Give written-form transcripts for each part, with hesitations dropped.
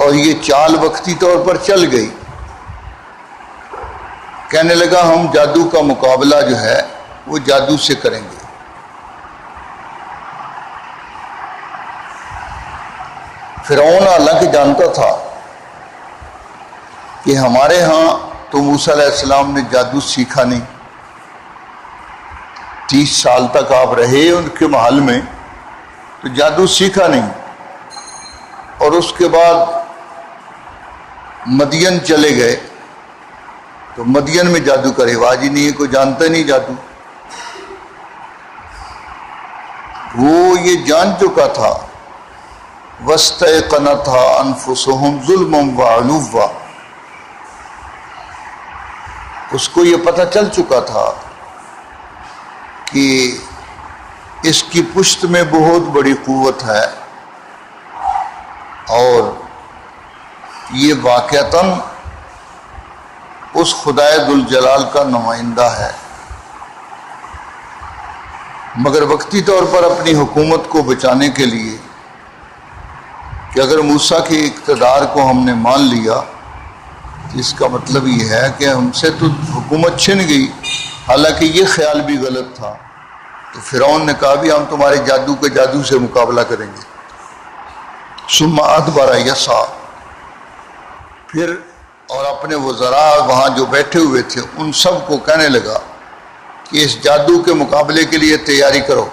اور یہ چال وقتی طور پر چل گئی. کہنے لگا ہم جادو کا مقابلہ جو ہے وہ جادو سے کریں گے. فرعون حالانکہ جانتا تھا کہ ہمارے ہاں تو موسیٰ علیہ السلام نے جادو سیکھا نہیں. 30 سال تک آپ رہے ان کے محل میں تو جادو سیکھا نہیں. اور اس کے بعد مدین چلے گئے تو مدین میں جادو کا رواج ہی نہیں ہے، کوئی جانتا نہیں جادو. وہ یہ جان چکا تھا وَاسْتَيْقَنَتْهَا أَنفُسُهُمْ ظُلْمًا وَعُلُوًّا. اس کو یہ پتہ چل چکا تھا کہ اس کی پشت میں بہت بڑی قوت ہے اور یہ واقعتاً اس خدائے ذوالجلال کا نمائندہ ہے، مگر وقتی طور پر اپنی حکومت کو بچانے کے لیے کہ اگر موسیٰ کے اقتدار کو ہم نے مان لیا تو اس کا مطلب یہ ہے کہ ہم سے تو حکومت چھن گئی. حالانکہ یہ خیال بھی غلط تھا. تو فرعون نے کہا بھی ہم تمہارے جادو کے جادو سے مقابلہ کریں گے. ثم ادبر یسعی. پھر اور اپنے وزراء وہاں جو بیٹھے ہوئے تھے ان سب کو کہنے لگا کہ اس جادو کے مقابلے کے لیے تیاری کرو.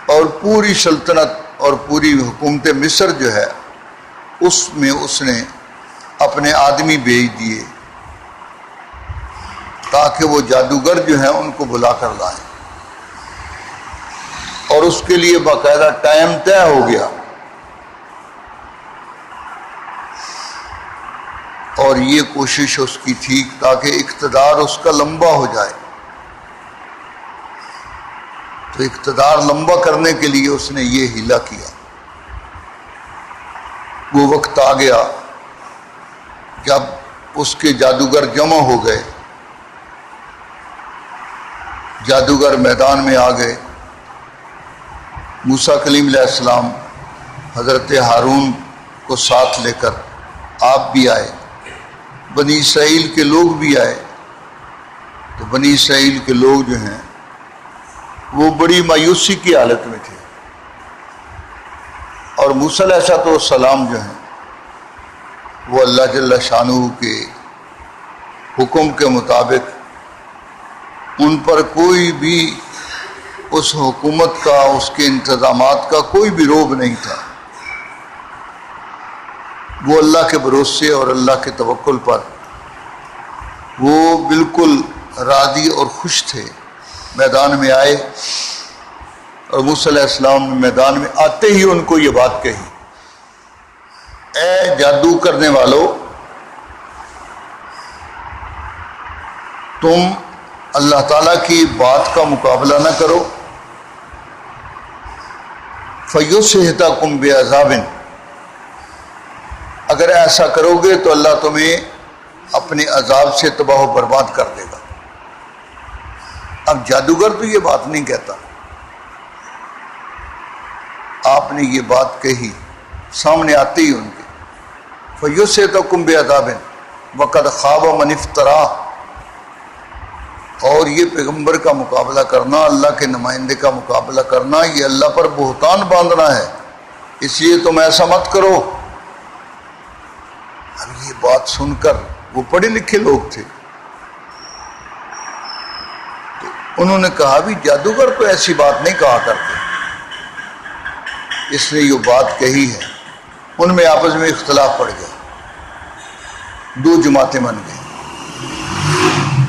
اور پوری سلطنت اور پوری حکومت مصر جو ہے اس میں اس نے اپنے آدمی بھیج دیے تاکہ وہ جادوگر جو ہیں ان کو بلا کر لائیں. اور اس کے لیے باقاعدہ ٹائم طے ہو گیا. اور یہ کوشش اس کی تھی تاکہ اقتدار اس کا لمبا ہو جائے. تو اقتدار لمبا کرنے کے لیے اس نے یہ ہیلا کیا. وہ وقت آ گیا جب اس کے جادوگر جمع ہو گئے. جادوگر میدان میں آ گئے. موسیٰ کلیم علیہ السلام حضرت ہارون کو ساتھ لے کر آپ بھی آئے. بنی اسرائیل کے لوگ بھی آئے. تو بنی اسرائیل کے لوگ جو ہیں وہ بڑی مایوسی کی حالت میں تھے. اور موسیٰ علیہ السلام جو ہیں وہ اللہ جل شانہ کے حکم کے مطابق ان پر کوئی بھی اس حکومت کا اس کے انتظامات کا کوئی بھی روب نہیں تھا. وہ اللہ کے بھروسے اور اللہ کے توکل پر وہ بالکل راضی اور خوش تھے. میدان میں آئے اور موسیٰ علیہ السلام نے میدان میں آتے ہی ان کو یہ بات کہی، اے جادو کرنے والو، تم اللہ تعالیٰ کی بات کا مقابلہ نہ کرو. فَيُسْحِتَكُمْ بِعَذَابٍ. اگر ایسا کرو گے تو اللہ تمہیں اپنے عذاب سے تباہ و برباد کر دے گا. اب جادوگر تو یہ بات نہیں کہتا، آپ نے یہ بات کہی سامنے آتے ہی ان کے. فَيُسْحِتَكُمْ بِعَذَابٍ وَقَدْ خَابَ مَنِ افْتَرَىٰ. اور یہ پیغمبر کا مقابلہ کرنا، اللہ کے نمائندے کا مقابلہ کرنا، یہ اللہ پر بہتان باندھنا ہے. اس لیے تم ایسا مت کرو. اب یہ بات سن کر وہ پڑھے لکھے لوگ تھے تو انہوں نے کہا بھی جادوگر تو ایسی بات نہیں کہا کرتے. اس نے یہ بات کہی ہے. ان میں آپس میں اختلاف پڑ گیا. 2 جماعتیں بن گئی.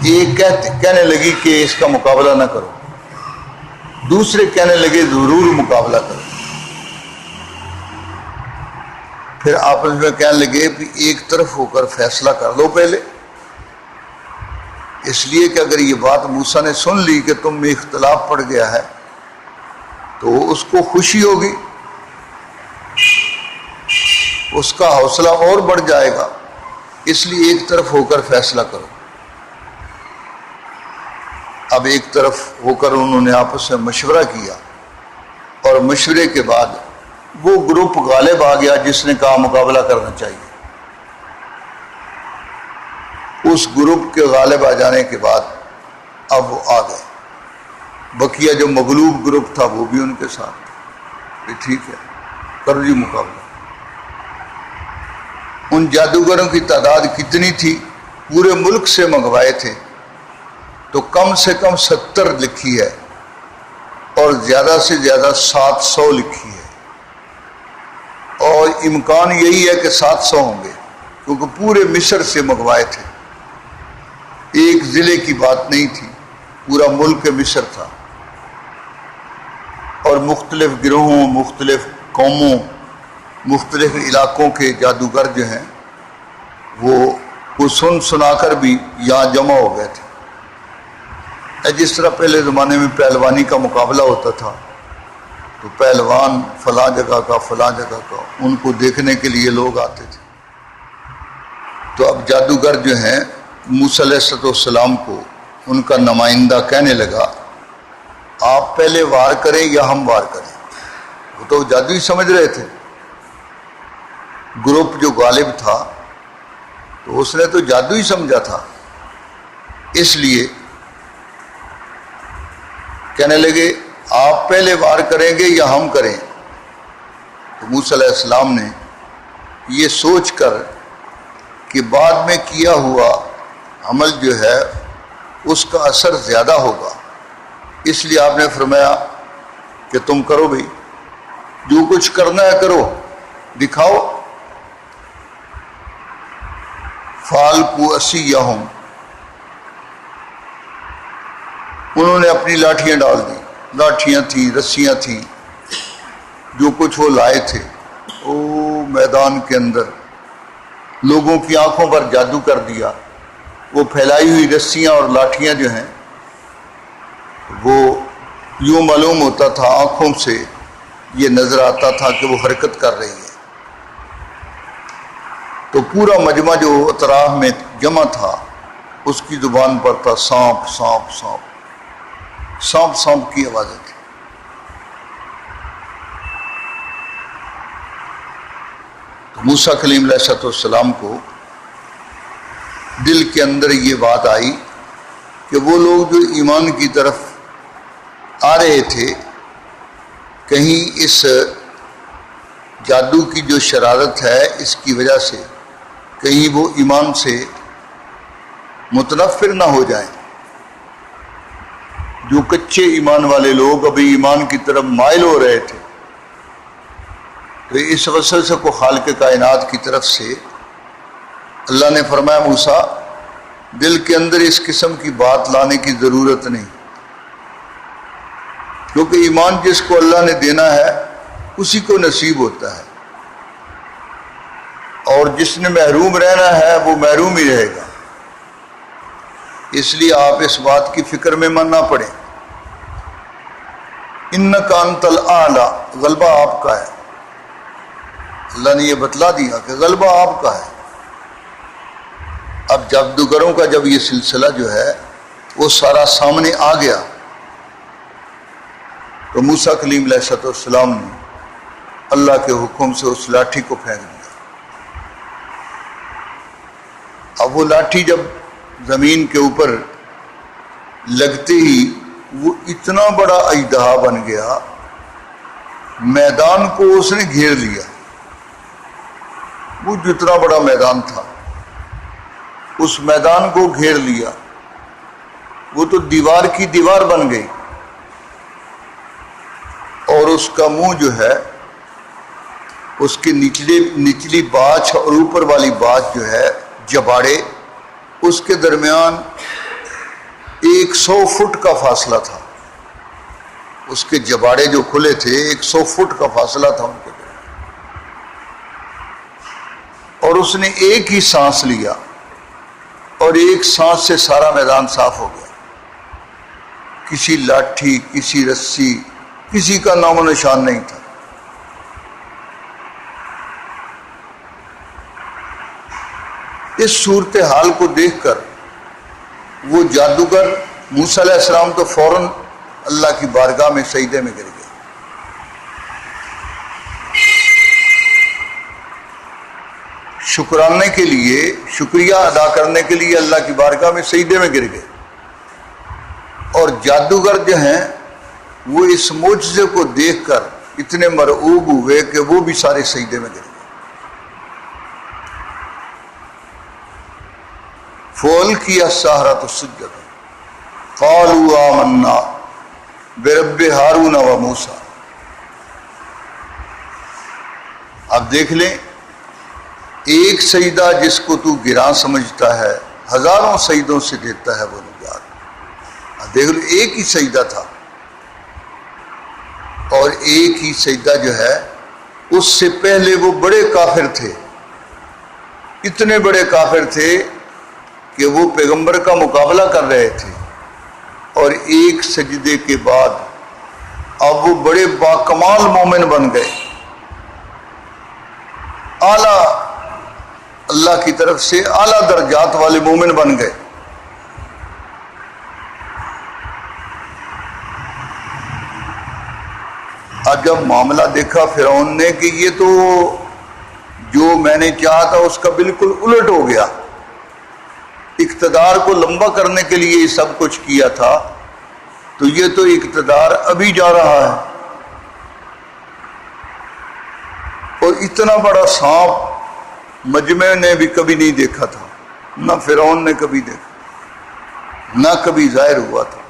ایک کہنے لگی کہ اس کا مقابلہ نہ کرو، دوسرے کہنے لگے ضرور مقابلہ کرو. پھر آپس میں کہنے لگے کہ ایک طرف ہو کر فیصلہ کر لو پہلے، اس لیے کہ اگر یہ بات موسیٰ نے سن لی کہ تم میں اختلاف پڑ گیا ہے تو اس کو خوشی ہوگی، اس کا حوصلہ اور بڑھ جائے گا. اس لیے ایک طرف ہو کر فیصلہ کرو. اب ایک طرف ہو کر انہوں نے آپس میں مشورہ کیا اور مشورے کے بعد وہ گروپ غالب آ گیا جس نے کہا مقابلہ کرنا چاہیے. اس گروپ کے غالب آ جانے کے بعد اب وہ آ گئے. بقیہ جو مغلوب گروپ تھا وہ بھی ان کے ساتھ. ٹھیک ہے، کر جی مقابلہ. ان جادوگروں کی تعداد کتنی تھی؟ پورے ملک سے منگوائے تھے تو کم سے کم 70 لکھی ہے اور زیادہ سے زیادہ 700 لکھی ہے، اور امکان یہی ہے کہ 700 ہوں گے کیونکہ پورے مصر سے منگوائے تھے. ایک ضلع کی بات نہیں تھی، پورا ملک مصر تھا. اور مختلف گروہوں، مختلف قوموں، مختلف علاقوں کے جادوگر جو ہیں وہ سنا کر بھی یہاں جمع ہو گئے تھے. جس طرح پہلے زمانے میں پہلوانی کا مقابلہ ہوتا تھا تو پہلوان فلاں جگہ کا فلاں جگہ کا، ان کو دیکھنے کے لیے لوگ آتے تھے. تو اب جادوگر جو ہیں موسیٰ علیہ السلام کو ان کا نمائندہ کہنے لگا آپ پہلے وار کریں یا ہم وار کریں. وہ تو جادو ہی سمجھ رہے تھے. گروپ جو غالب تھا تو اس نے تو جادو ہی سمجھا تھا، اس لیے کہنے لگے آپ پہلے وار کریں گے یا ہم کریں. تو موسیٰ علیہ السلام نے یہ سوچ کر کہ بعد میں کیا ہوا عمل جو ہے اس کا اثر زیادہ ہوگا، اس لیے آپ نے فرمایا کہ تم کرو بھائی، جو کچھ کرنا ہے کرو، دکھاؤ. فالقوا عصیہم، انہوں نے اپنی لاٹھیاں ڈال دی. لاٹھیاں تھیں، رسیاں تھیں، جو کچھ وہ لائے تھے. او میدان کے اندر لوگوں کی آنکھوں پر جادو کر دیا. وہ پھیلائی ہوئی رسیاں اور لاٹھیاں جو ہیں وہ یوں معلوم ہوتا تھا، آنکھوں سے یہ نظر آتا تھا کہ وہ حرکت کر رہی ہے. تو پورا مجمع جو اطراف میں جمع تھا اس کی زبان پر تھا سانپ سانپ سانپ سانپ سانپ کی آوازیں تھیں. تو موسیٰ کلیم علیہ السلام کو دل کے اندر یہ بات آئی کہ وہ لوگ جو ایمان کی طرف آ رہے تھے کہیں اس جادو کی جو شرارت ہے اس کی وجہ سے کہیں وہ ایمان سے متنفر نہ ہو جائیں. جو کچے ایمان والے لوگ ابھی ایمان کی طرف مائل ہو رہے تھے، تو اس وسوسے کو خالق کائنات کی طرف سے اللہ نے فرمایا موسیٰ دل کے اندر اس قسم کی بات لانے کی ضرورت نہیں، کیونکہ ایمان جس کو اللہ نے دینا ہے اسی کو نصیب ہوتا ہے، اور جس نے محروم رہنا ہے وہ محروم ہی رہے گا. اس لیے آپ اس بات کی فکر میں من نہ پڑیں. انک انت الاعلی، غلبہ آپ کا ہے. اللہ نے یہ بتلا دیا کہ غلبہ آپ کا ہے. اب جادوگروں کا جب یہ سلسلہ جو ہے وہ سارا سامنے آ گیا تو موسیٰ کلیم علیہ السلام نے اللہ کے حکم سے اس لاٹھی کو پھینک دیا. اب وہ لاٹھی جب زمین کے اوپر لگتے ہی وہ اتنا بڑا اژدہا بن گیا، میدان کو اس نے گھیر لیا. وہ جتنا بڑا میدان تھا اس میدان کو گھیر لیا. وہ تو دیوار کی دیوار بن گئی، اور اس کا منہ جو ہے اس کی نچلی باچھ اور اوپر والی باچھ جو ہے جباڑے، اس کے درمیان 100 فٹ کا فاصلہ تھا. اس کے جباڑے جو کھلے تھے 100 فٹ کا فاصلہ تھا ان کے درمیان. اور اس نے ایک ہی سانس لیا اور ایک سانس سے سارا میدان صاف ہو گیا. کسی لاٹھی، کسی رسی، کسی کا نام و نشان نہیں تھا. اس صورتحال کو دیکھ کر وہ جادوگر موسیٰ علیہ السلام تو فوراً اللہ کی بارگاہ میں سجدے میں گر گئے. شکرانے کے لیے، شکریہ ادا کرنے کے لیے اللہ کی بارگاہ میں سجدے میں گر گئے، اور جادوگر جو ہیں وہ اس معجزے کو دیکھ کر اتنے مرعوب ہوئے کہ وہ بھی سارے سجدے میں گر گئے۔ فَأُلْقِيَ السَّحَرَةُ سُجَّدًا قَالُوا آمَنَّا بِرَبِّ ہارون و موسیٰ۔ اب دیکھ لیں، ایک سجدہ جس کو تو گراں سمجھتا ہے ہزاروں سجدوں سے دیتا ہے وہ نجات۔ اب دیکھ لو، ایک ہی سجدہ تھا، اور ایک ہی سجدہ جو ہے، اس سے پہلے وہ بڑے کافر تھے، اتنے بڑے کافر تھے کہ وہ پیغمبر کا مقابلہ کر رہے تھے، اور ایک سجدے کے بعد اب وہ بڑے باکمال مومن بن گئے، اعلیٰ اللہ کی طرف سے اعلیٰ درجات والے مومن بن گئے۔ اب جب معاملہ دیکھا فرعون نے کہ یہ تو جو میں نے چاہا تھا اس کا بالکل الٹ ہو گیا، اقتدار کو لمبا کرنے کے لیے یہ سب کچھ کیا تھا، تو یہ تو اقتدار ابھی جا رہا ہے، اور اتنا بڑا سانپ مجمع نے بھی کبھی نہیں دیکھا تھا، نہ فرعون نے کبھی دیکھا، نہ کبھی ظاہر ہوا تھا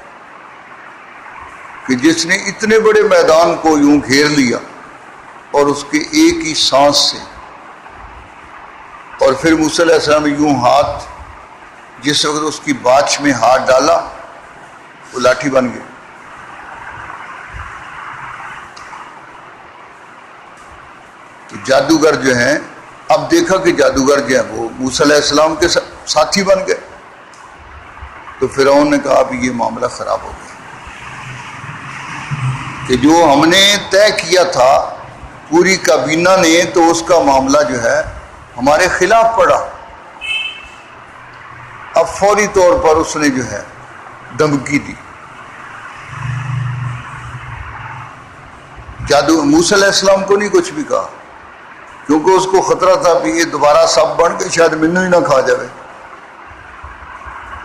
کہ جس نے اتنے بڑے میدان کو یوں گھیر لیا، اور اس کے ایک ہی سانس سے، اور پھر موسیٰ علیہ السلام نے یوں ہاتھ، جس وقت اس کی باچھ میں ہاتھ ڈالا وہ لاٹھی بن گئی۔ تو جادوگر جو ہیں، اب دیکھا کہ جادوگر جو ہیں وہ موسیٰ علیہ السلام کے ساتھی بن گئے، تو فرعون نے کہا اب یہ معاملہ خراب ہو گیا، کہ جو ہم نے طے کیا تھا پوری کابینہ نے، تو اس کا معاملہ جو ہے ہمارے خلاف پڑا۔ اب فوری طور پر اس نے جو ہے دھمکی دی۔ موسیٰ علیہ السلام کو نہیں کچھ بھی کہا، کیونکہ اس کو خطرہ تھا کہ یہ دوبارہ سب بن کے شاید مینوں ہی نہ کھا جائے،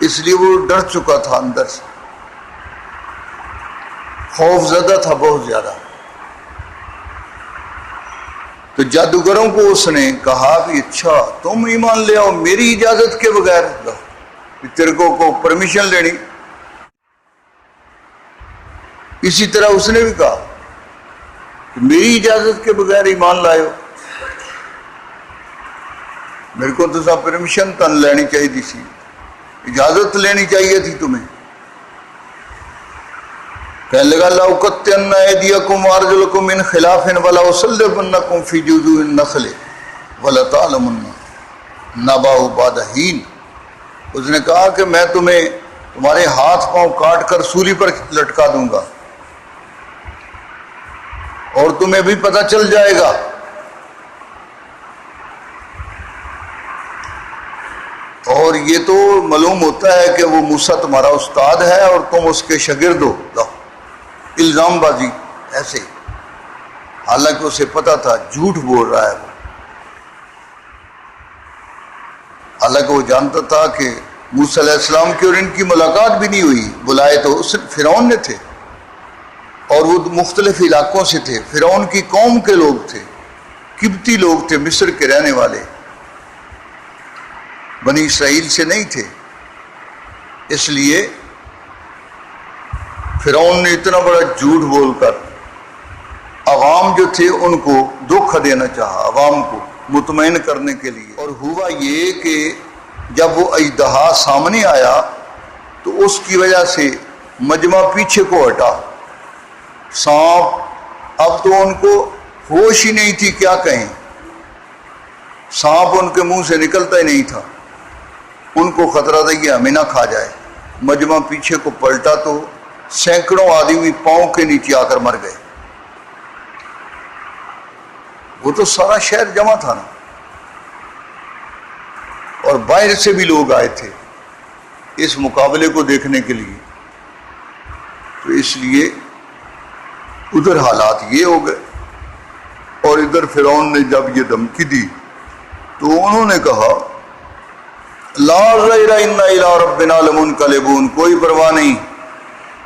اس لیے وہ ڈر چکا تھا، اندر سے خوف زدہ تھا بہت زیادہ۔ تو جادوگروں کو اس نے کہا کہ اچھا تم ایمان لے آؤ میری اجازت کے بغیر، تیرے کو پرمیشن لینی۔ اسی طرح اس نے بھی کہا کہ میری اجازت کے بغیر ایمان لائے ہو، میرے کو تو سب پرمیشن تن لینی چاہیے تھی، سی اجازت لینی چاہیے تھی تمہیں۔ کہنے لگا لَأُقَطِّعَنَّ أَيْدِيَكُمْ وَأَرْجُلَكُمْ مِنْ خِلَافٍ وَلَأُصَلِّبَنَّكُمْ فِي جُذُوعِ النَّخْلِ وَلَتَعْلَمُنَّ نَبَأَهُ بَعْدَ حِينٍ۔ اس نے کہا کہ میں تمہیں تمہارے ہاتھ پاؤں کاٹ کر سولی پر لٹکا دوں گا، اور تمہیں بھی پتہ چل جائے گا۔ اور یہ تو معلوم ہوتا ہے کہ وہ موسیٰ تمہارا استاد ہے اور تم اس کے شاگرد ہو۔ الزام بازی ایسے، حالانکہ اسے پتا تھا جھوٹ بول رہا ہے وہ، حالانکہ وہ جانتا تھا کہ موسیٰ علیہ السلام کی اور ان کی ملاقات بھی نہیں ہوئی، بلائے تو اس فرعون نے تھے، اور وہ مختلف علاقوں سے تھے، فرعون کی قوم کے لوگ تھے، قبطی لوگ تھے، مصر کے رہنے والے، بنی اسرائیل سے نہیں تھے۔ اس لیے فرعون نے اتنا بڑا جھوٹ بول کر عوام جو تھے ان کو دھوکہ دینا چاہا، عوام کو مطمئن کرنے کے لیے۔ اور ہوا یہ کہ جب وہ اژدہا سامنے آیا تو اس کی وجہ سے مجمع پیچھے کو ہٹا، سانپ، اب تو ان کو ہوش ہی نہیں تھی کیا کہیں، سانپ ان کے منہ سے نکلتا ہی نہیں تھا، ان کو خطرہ تھا کہ ہمیں نہ کھا جائے۔ مجمع پیچھے کو پلٹا تو سینکڑوں آدمی پاؤں کے نیچے آ کر مر گئے۔ وہ تو سارا شہر جمع تھا نا، اور باہر سے بھی لوگ آئے تھے اس مقابلے کو دیکھنے کے لیے، تو اس لیے ادھر حالات یہ ہو گئے، اور ادھر فرعون نے جب یہ دھمکی دی تو انہوں نے کہا لا ضیر انا الی ربنا لمنقلبون، کوئی پرواہ نہیں،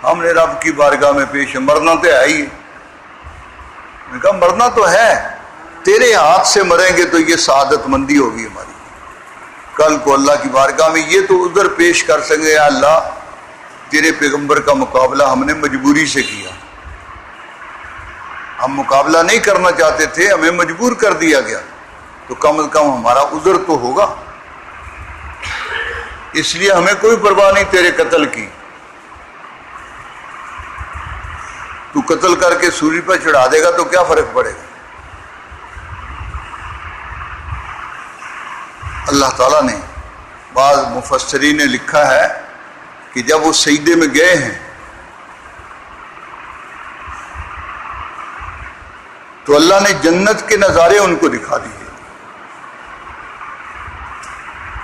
ہم نے رب کی بارگاہ میں پیش ہے، مرنا تو ہے ہی۔ میں نے کہا مرنا تو ہے، تیرے ہاتھ سے مریں گے تو یہ سعادت مندی ہوگی ہماری، کل کو اللہ کی بارگاہ میں یہ تو عذر پیش کر سکیں گے، اللہ تیرے پیغمبر کا مقابلہ ہم نے مجبوری سے کیا، ہم مقابلہ نہیں کرنا چاہتے تھے، ہمیں مجبور کر دیا گیا، تو کم از کم ہمارا عذر تو ہوگا، اس لیے ہمیں کوئی پرواہ نہیں تیرے قتل کی، تو قتل کر کے سولی پر چڑھا دے گا تو کیا فرق پڑے گا۔ اللہ تعالیٰ نے، بعض مفسرین نے لکھا ہے کہ جب وہ سجدے میں گئے ہیں تو اللہ نے جنت کے نظارے ان کو دکھا دیے،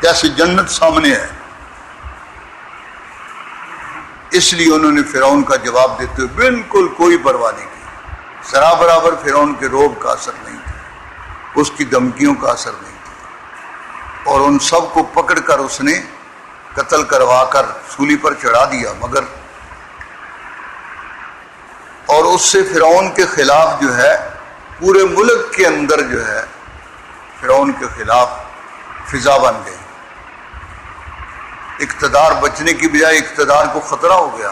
جیسے جنت سامنے ہے، اس لیے انہوں نے فرعون کا جواب دیتے ہوئے بالکل کوئی پرواہ نہیں کی، ذرا برابر فرعون کے روب کا اثر نہیں تھا، اس کی دھمکیوں کا اثر نہیں تھا، اور ان سب کو پکڑ کر اس نے قتل کروا کر سولی پر چڑھا دیا، مگر اور اس سے فرعون کے خلاف جو ہے پورے ملک کے اندر جو ہے فرعون کے خلاف فضا بن گئی، اقتدار بچنے کی بجائے اقتدار کو خطرہ ہو گیا۔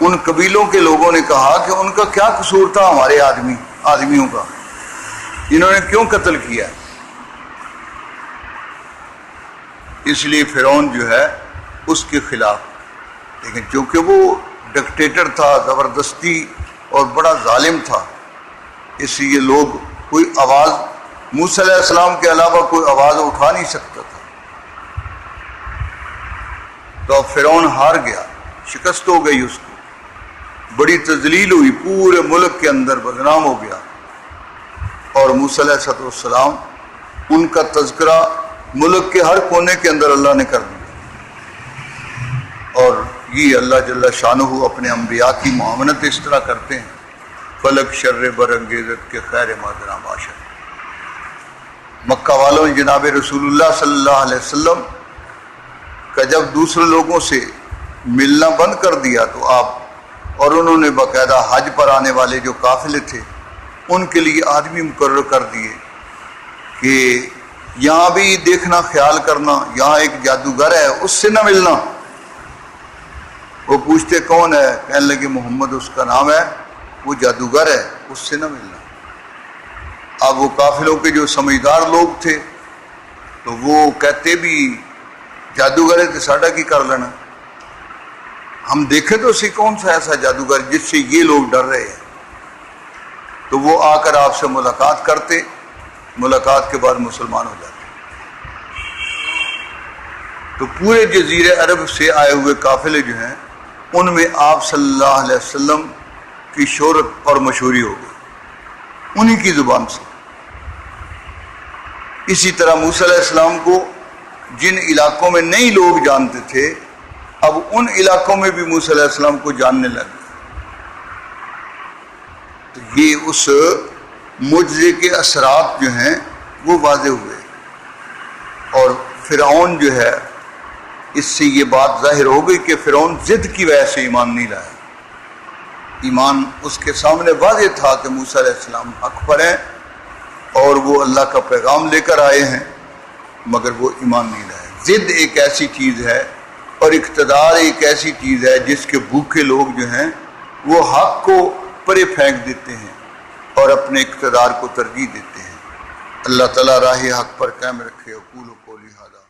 ان قبیلوں کے لوگوں نے کہا کہ ان کا کیا قصور تھا ہمارے آدمیوں کا، انہوں نے کیوں قتل کیا؟ اس لیے فرعون جو ہے اس کے خلاف، لیکن چونکہ وہ ڈکٹیٹر تھا، زبردستی اور بڑا ظالم تھا، اس لیے لوگ کوئی آواز، موسیٰ علیہ السلام کے علاوہ کوئی آواز اٹھا نہیں سکتا تھا، تو اب فرعون ہار گیا، شکست ہو گئی، اس کو بڑی تذلیل ہوئی، پورے ملک کے اندر بدنام ہو گیا، اور موسیٰ علیہ السلام ان کا تذکرہ ملک کے ہر کونے کے اندر اللہ نے کر دیا، اور یہ اللہ جل شانہ اپنے انبیاء کی معاونت اس طرح کرتے ہیں، فلک شر برانگیزت کے خیر مادرہ باشد۔ مکہ والوں نے جناب رسول اللہ صلی اللہ علیہ وسلم کا جب دوسرے لوگوں سے ملنا بند کر دیا تو آپ اور انہوں نے باقاعدہ حج پر آنے والے جو قافلے تھے ان کے لیے آدمی مقرر کر دیے کہ یہاں بھی دیکھنا، خیال کرنا، یہاں ایک جادوگر ہے اس سے نہ ملنا۔ وہ پوچھتے کون ہے؟ کہنے لگے محمد اس کا نام ہے، وہ جادوگر ہے، اس سے نہ ملنا۔ اب وہ قافلوں کے جو سمجھدار لوگ تھے تو وہ کہتے بھی جادوگر ہے تو ساڈا کی کر لینا، ہم دیکھیں تو اسی کون سا ایسا جادوگر جس سے یہ لوگ ڈر رہے ہیں۔ تو وہ آ کر آپ سے ملاقات کرتے، ملاقات کے بعد مسلمان ہو جاتے۔ تو پورے جزیرے عرب سے آئے ہوئے قافلے جو ہیں ان میں آپ صلی اللہ علیہ وسلم کی شہرت اور مشہوری ہو گئی انہی کی زبان سے۔ اسی طرح موسیٰ علیہ السلام کو جن علاقوں میں نئی لوگ جانتے تھے اب ان علاقوں میں بھی موسیٰ علیہ السلام کو جاننے لگے۔ تو یہ اس معجزے کے اثرات جو ہیں وہ واضح ہوئے، اور فرعون جو ہے اس سے یہ بات ظاہر ہو گئی کہ فرعون ضد کی وجہ سے ایمان نہیں لایا۔ ایمان اس کے سامنے واضح تھا کہ موسیٰ علیہ السلام حق پر ہیں اور وہ اللہ کا پیغام لے کر آئے ہیں، مگر وہ ایمان نہیں لائے۔ ضد ایک ایسی چیز ہے اور اقتدار ایک ایسی چیز ہے جس کے بھوکے لوگ جو ہیں وہ حق کو پرے پھینک دیتے ہیں اور اپنے اقتدار کو ترجیح دیتے ہیں۔ اللہ تعالیٰ راہ حق پر قائم رکھے۔ اقول قولی ھذا